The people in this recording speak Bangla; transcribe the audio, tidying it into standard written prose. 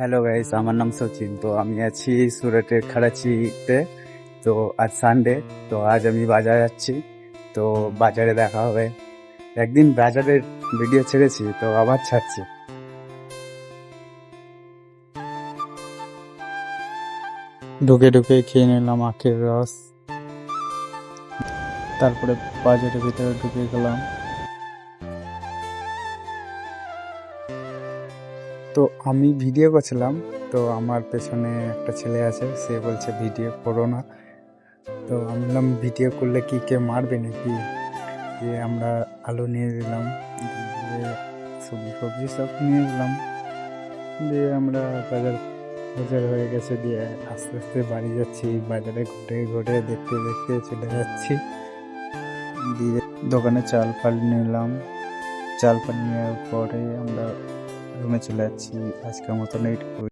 হ্যালো গাইস, আমার নাম সচিন। তো আমি আছি সুরাটের খারাচিতে। তো আজ সানডে, তো আজ আমি বাজারে যাচ্ছি। তো বাজারে দেখা হবে। একদিন বাজারের ভিডিও ছেড়েছি, তো আবার ছাড়ছি। ঢুকে ঢুকে খেয়ে নিলাম আখের রস। তারপরে বাজারের ভিতরে ঢুকে গেলাম। তো আমি ভিডিও করছিলাম, তো আমার পেছনে একটা ছেলে আছে, সে বলছে ভিডিও করো না। তো আমি বললাম ভিডিও করলে কি কেউ মারবে নাকি? দিয়ে আমরা আলু নিয়ে দিলাম, দিয়ে সবজি ফবজি সব নিয়ে দিলাম। দিয়ে আমরা বাজার বাজার হয়ে গেছে, দিয়ে আস্তে আস্তে বাড়ি যাচ্ছি। বাজারে ঘুরে ঘুরে দেখতে দেখতে চলে যাচ্ছি। দিয়ে দোকানে চাল ফাল নিলাম। চাল ফাল নেওয়ার পরে আমরা রুমে চলে যাচ্ছি। আজকের মতন এইটুকু।